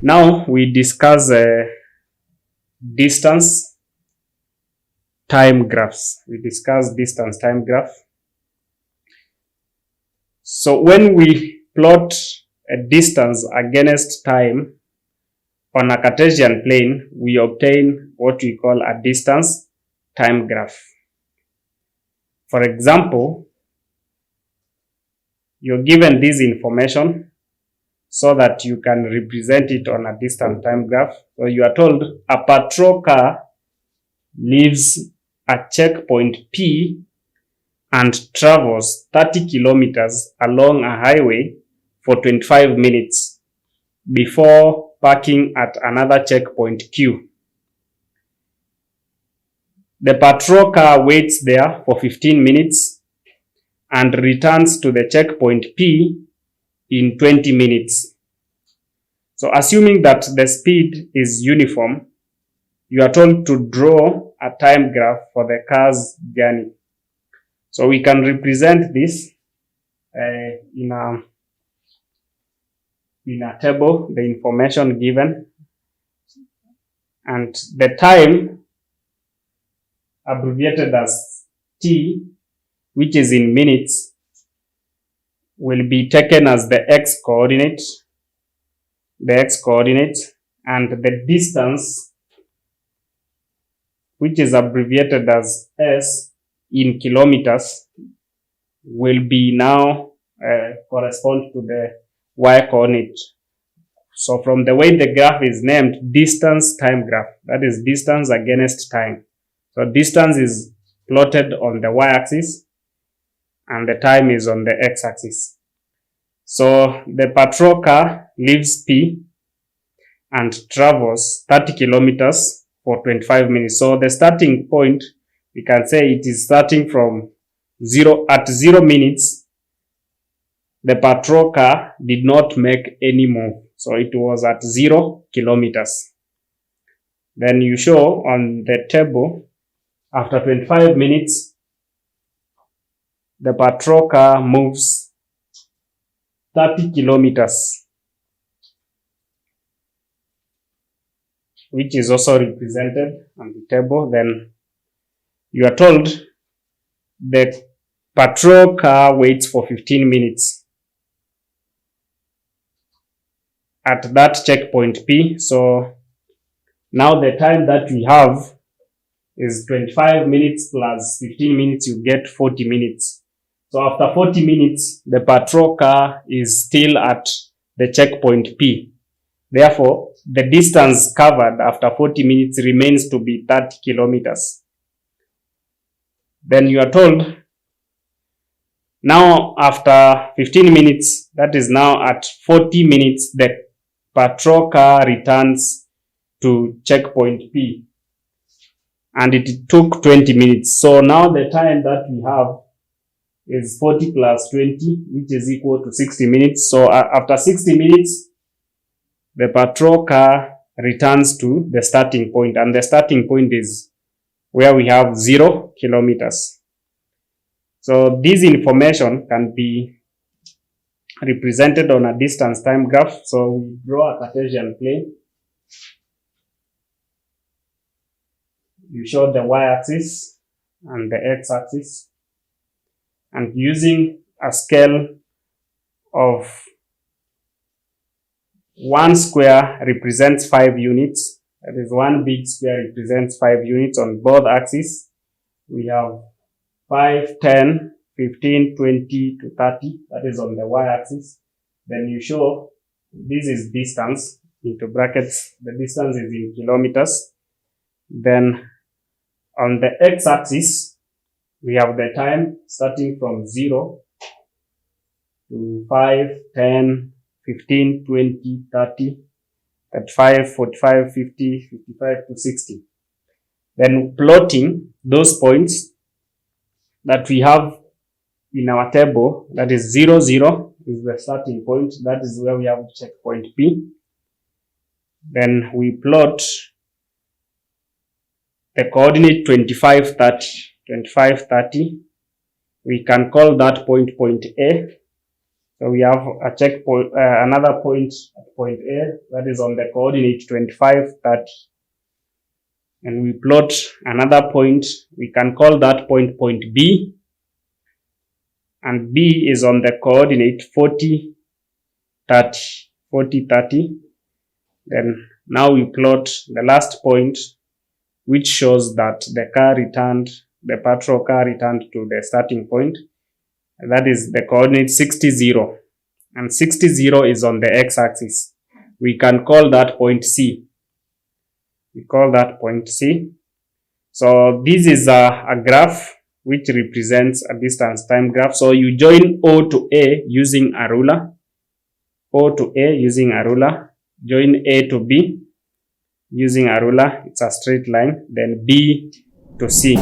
Now we discuss distance time graphs. We discuss distance time graph. So when we plot a distance against time on a Cartesian plane, we obtain what we call a distance time graph. For example, you're given this information so that you can represent it on a distance time graph. So you are told a patrol car leaves a checkpoint P and travels 30 kilometers along a highway for 25 minutes before parking at another checkpoint Q. The patrol car waits there for 15 minutes and returns to the checkpoint P in 20 minutes. So assuming that the speed is uniform, you are told to draw a time graph for the car's journey. So we can represent this in a table, the information given, and the time abbreviated as T, which is in minutes, will be taken as the x coordinate, and the distance, which is abbreviated as S in kilometers, will be now correspond to the y coordinate. So from the way the graph is named, distance time graph, that is distance against time. So distance is plotted on the y-axis and the time is on the x-axis. So the patrol car leaves P and travels 30 kilometers for 25 minutes. So the starting point, we can say it is starting from 0 minutes. The patrol car did not make any move. So it was at 0 kilometers. Then you show on the table, after 25 minutes, the patrol car moves 30 kilometers, which is also represented on the table. Then you are told the patrol car waits for 15 minutes at that checkpoint P. So now the time that we have is 25 minutes plus 15 minutes, you get 40 minutes. So after 40 minutes, the patrol car is still at the checkpoint P. Therefore, the distance covered after 40 minutes remains to be 30 kilometers. Then you are told, now after 15 minutes, that is now at 40 minutes, the patrol car returns to checkpoint P. And it took 20 minutes. So now the time that we have is 40 plus 20, which is equal to 60 minutes. So after 60 minutes, the patrol car returns to the starting point. And the starting point is where we have 0 kilometers. So this information can be represented on a distance time graph. So we draw a Cartesian plane. You show the y-axis and the x-axis, and using a scale of 1 square represents 5 units, that is 1 big square represents 5 units on both axes. We have 5, 10, 15, 20 to 30, that is on the y-axis. Then you show this is distance, into brackets, the distance is in kilometers. Then on the x-axis, we have the time starting from 0 to 5, 10, 15, 20, 30, 35, 45, 50, 55 to 60. Then plotting those points that we have in our table, that is 0, 0 is the starting point. That is where we have checkpoint P. Then we plot the coordinate 25, 30. We can call that point A. So we have a checkpoint, another point at point A that is on the coordinate 25, 30. And we plot another point. We can call that point point B. And B is on the coordinate 40, 30. 40, 30. Then now we plot the last point, which shows that the patrol car returned to the starting point. That is the coordinate 60, 0. And 60, 0 is on the x-axis. We can call that point C. We call that point C. So this is a graph which represents a distance time graph. So you join O to A using a ruler. O to A using a ruler. Join A to B using a ruler. It's a straight line. Then B to C.